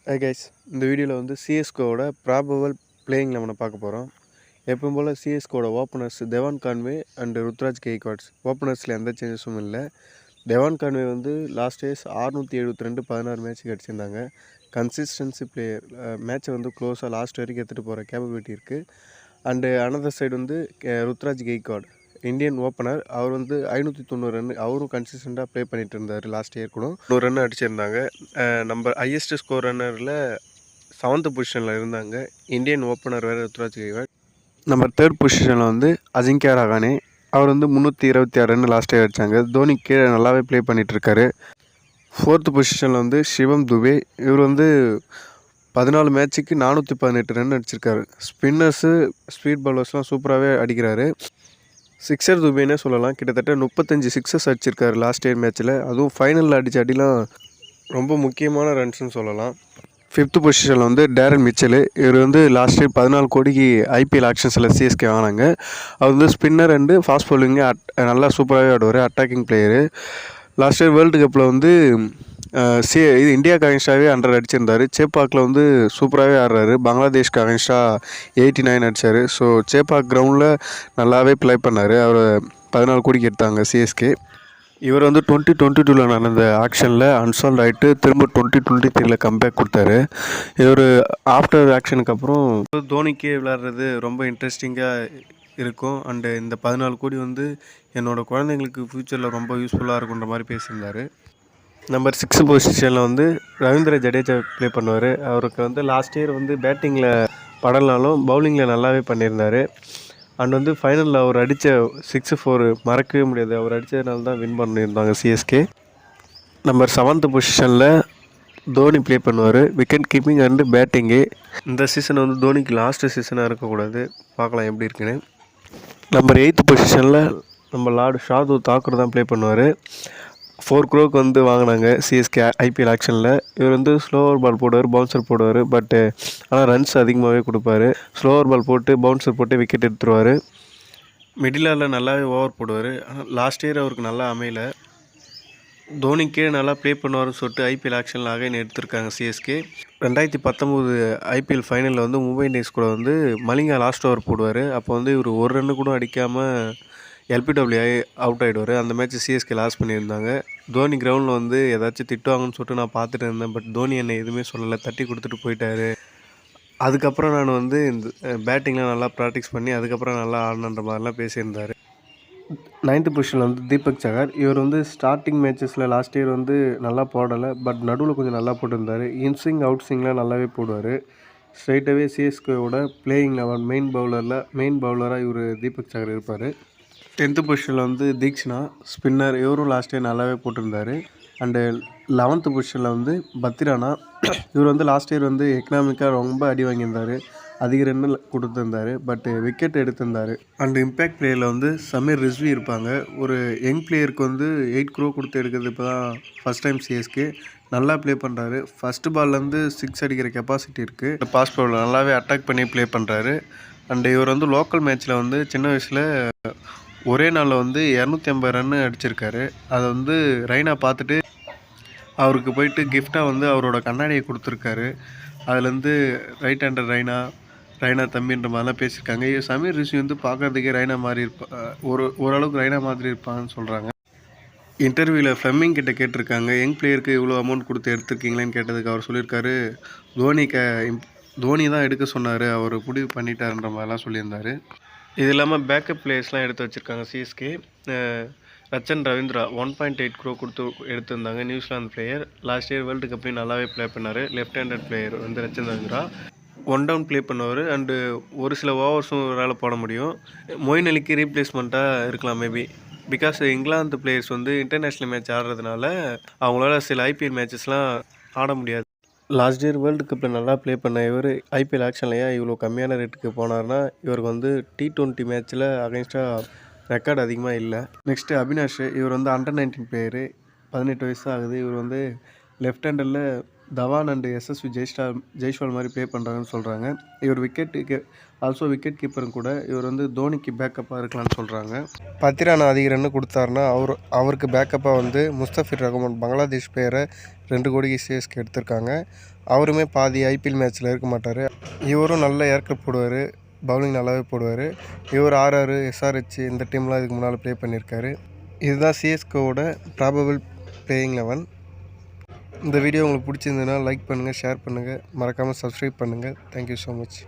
Hi guys, இந்த வீடியோவில் வந்து சிஎஸ்கோவோட ப்ராபபிள் பிளேயிங் 11 பார்க்க போகிறோம். எப்பவும் போல் சிஎஸ்கோவோட ஓப்பனர்ஸ் தெவான் கான்வே அண்டு ருத்ராஜ் கெய்க்வாட்ஸ். ஓப்பனர்ஸில் எந்த சேஞ்சஸும் இல்லை. தெவான் கான்வே வந்து லாஸ்ட் டேஸ் 672 16 மேட்ச்சுக்கு அடிச்சிருந்தாங்க. கன்சிஸ்டன்சி பிளேயர், மேட்சை வந்து க்ளோஸாக லாஸ்ட் வரைக்கும் எடுத்துகிட்டு போகிற கேப்பபிலிட்டி இருக்குது. அண்டு அனதர் சைடு வந்து ருத்ராஜ் கெய்க்வாட், இந்தியன் ஓப்பனர். அவர் வந்து 590 ரன் அவரும் கன்சிஸ்டண்ட்டாக ப்ளே பண்ணிட்டு இருந்தார். லாஸ்ட் இயர் கூட 100 ரன் அடிச்சிருந்தாங்க. நம்ம ஹையஸ்ட் ஸ்கோர் ரன்னரில் 7th பொசிஷனில் இருந்தாங்க. இந்தியன் ஓப்பனர் வேறு ருத்ராஜ் கெய்க்வாட். நம்பர் 3rd பொசிஷனில் வந்து அஜிங்கியா ரஹானே. அவர் வந்து 326 ரன் லாஸ்ட் இயர் அடித்தாங்க. தோனி கீழே நல்லாவே ப்ளே பண்ணிகிட்ருக்காரு. 4th பொசிஷனில் வந்து சிவம் துபே. இவர் வந்து 14 மேட்ச்சுக்கு 418 ரன் அடிச்சிருக்காரு. ஸ்பின்னர்ஸு ஸ்பீட் பாலர்ஸ்லாம் சூப்பராகவே அடிக்கிறாரு. சிக்ஸர் துபேனே சொல்லலாம். கிட்டத்தட்ட 35 சிக்ஸஸ் அடிச்சிருக்காரு லாஸ்ட் இயர் மேட்ச்சில். அதுவும் ஃபைனலில் அடித்த அடிலாம் ரொம்ப முக்கியமான ரன்ஸ்னு சொல்லலாம். 5th பொசிஷனில் வந்து டேரன் மிச்சலு. இவர் வந்து லாஸ்ட் இயர் 14 கோடிக்கு ஐபிஎல் ஆக்ஷன்ஸில் சிஎஸ்கே வாங்கினாங்க. அவர் வந்து ஸ்பின்னர் அண்டு ஃபாஸ்ட் பவுலிங்கு நல்லா சூப்பராகவே ஆடுவார். Attacking player. Last year world கப்பில் வந்து இது இந்தியாவுக்கு அகென்ஸ்டாகவே 100 அடிச்சிருந்தார். சேப்பாக்கில் வந்து சூப்பராகவே ஆடுறாரு. பங்களாதேஷ்க்கு அகென்ஸ்டாக 89 அடித்தார். ஸோ சேப்பாக் கிரவுண்டில் நல்லாவே ப்ளே பண்ணார். அவர் 14 கோடிக்கு எடுத்தாங்க சிஎஸ்கே. இவர் வந்து 2022 நடந்த ஆக்ஷனில் அன்சால்ட் ஆகிட்டு திரும்ப 2023 கம்பேக் கொடுத்தாரு. இவர் ஆஃப்டர் ஆக்ஷனுக்கு அப்புறம் தோனிக்கே விளையாடுறது ரொம்ப இன்ட்ரெஸ்டிங்காக இருக்கும். அண்டு இந்த 14 கோடி வந்து என்னோடய குழந்தைங்களுக்கு ஃப்யூச்சரில் ரொம்ப யூஸ்ஃபுல்லாக இருக்குன்ற மாதிரி பேசியிருந்தார். நம்பர் 6 பொசிஷனில் வந்து ரவீந்திர ஜடேஜா ப்ளே பண்ணுவார். அவருக்கு வந்து லாஸ்ட் இயர் வந்து பேட்டிங்கில் படலனாலும் பவுலிங்கில் நல்லாவே பண்ணியிருந்தார். அண்ட் வந்து ஃபைனலில் அவர் அடித்த 6-4 மறக்கவே முடியாது. அவர் அடித்ததுனால தான் வின் பண்ணியிருந்தாங்க சிஎஸ்கே. நம்பர் 7th பொசிஷனில் தோனி ப்ளே பண்ணுவார். Wicket keeping and batting. இந்த சீசன் வந்து தோனிக்கு லாஸ்ட்டு சீசனாக இருக்கக்கூடாது. பார்க்கலாம் எப்படி இருக்குன்னு. நம்பர் 8th பொசிஷனில் நம்ம லார்டு ஷார்துல் தாக்கூர் தான் ப்ளே பண்ணுவார். 4 crore வந்து வாங்கினாங்க சிஎஸ்கே ஐபிஎல் ஆக்ஷனில். இவர் வந்து ஸ்லோவர் பால் போடுவார், பவுன்சர் போடுவார். பட்டு ஆனால் ரன்ஸ் அதிகமாகவே கொடுப்பாரு. ஸ்லோவர் பால் போட்டு பவுன்சர் போட்டு விக்கெட் எடுத்துருவார். மிடில் ஆர்டரில் நல்லாவே ஓவர் போடுவார். ஆனால் லாஸ்ட் இயர் அவருக்கு நல்லா அமையல. தோனிக்கே நல்லா ப்ளே பண்ணுவார்னு சொல்லிட்டு ஐபிஎல் ஆக்ஷனில் அகைன் எடுத்திருக்காங்க சிஎஸ்கே. 2019 ஐபிஎல் ஃபைனலில் வந்து மும்பை இந்தியன்ஸ் கூட வந்து மலிங்கா லாஸ்ட் ஓவர் போடுவார். அப்போ வந்து இவர் ஒரு ரன்னு கூட அடிக்காமல் எல்பிடபிள்யூ அவுட் ஆகிடுவார். அந்த மேட்ச் சிஎஸ்கே லாஸ் பண்ணியிருந்தாங்க. தோனி கிரவுண்டில் வந்து ஏதாச்சும் திட்டுவாங்கன்னு சொல்லிட்டு நான் பார்த்துட்டு இருந்தேன். பட் தோனி என்னை எதுவுமே சொல்லலை, தட்டி கொடுத்துட்டு போயிட்டார். அதுக்கப்புறம் நான் வந்து இந்த பேட்டிங்லாம் நல்லா ப்ராக்டிஸ் பண்ணி அதுக்கப்புறம் நல்லா ஆடணுன்ற மாதிரிலாம் பேசியிருந்தார். 9th பொசிஷனில் வந்து தீபக் சஹர். இவர் வந்து ஸ்டார்டிங் மேட்சஸில் லாஸ்ட் இயர் வந்து நல்லா போடலை. பட் நடுவில் கொஞ்சம் நல்லா போட்டிருந்தார். இன்ஸ்விங் அவுட் ஸ்விங்லாம் நல்லாவே போடுவார். ஸ்ட்ரைட்டாகவே சிஎஸ்கேவோட பிளேயிங் 11 மெயின் பவுலராக இவர் தீபக் சஹர் இருப்பார். 10th பொசிஷனில் வந்து தீக்ஷனா ஸ்பின்னர். இவரும் லாஸ்ட் இயர் நல்லாவே போட்டிருந்தார். அண்டு 11th பொசிஷனில் வந்து பத்திரானா. இவர் வந்து லாஸ்ட் இயர் வந்து எக்கனாமிக்காக ரொம்ப அடி வாங்கியிருந்தார். அதிக ரன்னு கொடுத்துருந்தார். பட்டு விக்கெட் எடுத்திருந்தார். அண்டு இம்பேக்ட் பிளேயரில் வந்து சமீர் ரிஸ்வி இருப்பாங்க. ஒரு யங் பிளேயருக்கு வந்து 8 crore கொடுத்து எடுக்கிறது இப்போ தான் ஃபஸ்ட் டைம் சிஎஸ்கே. நல்லா ப்ளே பண்ணுறாரு. ஃபஸ்ட்டு பால்லேருந்து 6 அடிக்கிற கெப்பாசிட்டி இருக்குது. பாஸ் பவுலில் நல்லாவே அட்டாக் பண்ணி ப்ளே பண்ணுறாரு. அண்டு இவர் வந்து லோக்கல் மேட்ச்சில் வந்து சின்ன வயசில் ஒரே நாளில் வந்து 250 ரன்னு அடிச்சிருக்காரு. அதை வந்து ரெய்னா பார்த்துட்டு அவருக்கு போயிட்டு கிஃப்டாக வந்து அவரோட கண்ணாடியை கொடுத்துருக்காரு. அதுலேருந்து ரைட் ஹேண்டர் ரெய்னா தம்பின்ற மாதிரிலாம் பேசியிருக்காங்க. சமீர் ரிஷி வந்து பார்க்குறதுக்கே ரெய்னா மாதிரி ஓரளவுக்கு ரெய்னா மாதிரி இருப்பான்னு சொல்கிறாங்க. இன்டர்வியூவில் ஃப்ளெமிங் கிட்ட கேட்டிருக்காங்க, யங் பிளேயருக்கு இவ்வளோ அமௌண்ட் கொடுத்து எடுத்துருக்கீங்களேன்னு கேட்டதுக்கு அவர் சொல்லியிருக்காரு, தோனி தான் எடுக்க சொன்னார், அவர் முடிவு பண்ணிட்டாருன்ற மாதிரிலாம் சொல்லியிருந்தார். இது இல்லாமல் பேக்கப் பிளேயர்ஸ்லாம் எடுத்து வச்சுருக்காங்க சிஎஸ்கே. ரச்சன் ரவீந்திரா 1.8 crore கொடுத்து எடுத்திருந்தாங்க. New Zealand player. Last year world கப்லேயும் நல்லாவே ப்ளே பண்ணார். லெஃப்ட் ஹேண்டட் பிளேயர் வந்து ரச்சன் ரவீந்திரா. 1 down ப்ளே பண்ணுவார். அண்டு ஒரு சில ஓவர்ஸும் இவரால் போட முடியும். மொயின் அலிக்கு ரீப்ளேஸ்மெண்ட்டாக இருக்கலாம் மேபி. பிகாஸ் இங்கிலாந்து பிளேயர்ஸ் வந்து இன்டர்நேஷ்னல் மேட்ச் ஆடுறதுனால அவங்களால சில ஐபிஎல் மேட்சஸ்லாம் ஆட முடியாது. லாஸ்ட் இயர் வேர்ல்டு கப்பில் நல்லா ப்ளே பண்ண இவர் ஐபிஎல் ஆக்ஷன்லையா இவ்வளோ கம்மியான ரேட்டுக்கு போனார்னா இவருக்கு வந்து T20 மேட்ச்சில் அகைன்ஸ்டாக ரெக்கார்டு அதிகமாக இல்லை. நெக்ஸ்ட்டு அபினாஷ். இவர் வந்து அண்டர் 19 பிளேயரு. 18 வயசு ஆகுது. இவர் வந்து லெஃப்ட் ஹேண்டரில் தவான் அண்ட் எஸ்எஸ்வி ஜெய்ஸ்வால் மாதிரி ப்ளே பண்ணுறாங்கன்னு சொல்கிறாங்க. இவர் ஆல்சோ விக்கெட் கீப்பரும் கூட. இவர் வந்து தோனிக்கு பேக்கப்பாக இருக்கலாம்னு சொல்கிறாங்க. 10 ரன் அதிக ரன்னு கொடுத்தாருன்னா அவருக்கு பேக்கப்பாக வந்து முஸ்தபிர் ரஹ்மான் பங்களாதேஷ் பிளேயரை 2 கோடிக்கு சிஎஸ்கே எடுத்திருக்காங்க. அவருமே பாதி ஐபிஎல் மேட்ச்சில் இருக்க மாட்டார். இவரும் நல்ல ஏர்கட் போடுவார், பவுலிங் நல்லாவே போடுவார். இவர் ஆர்ஆர், எஸ்ஆர்ஹெச் இந்த டீம்லாம் இதுக்கு முன்னால் ப்ளே பண்ணியிருக்காரு. இதுதான் சிஎஸ்கேவோட ப்ராபபிள் பிளேயிங் 11. இந்த வீடியோ உங்களுக்கு பிடிச்சிருந்ததுன்னா லைக் பண்ணுங்கள், ஷேர் பண்ணுங்கள், மறக்காமல் சப்ஸ்கிரைப் பண்ணுங்கள். Thank you so much.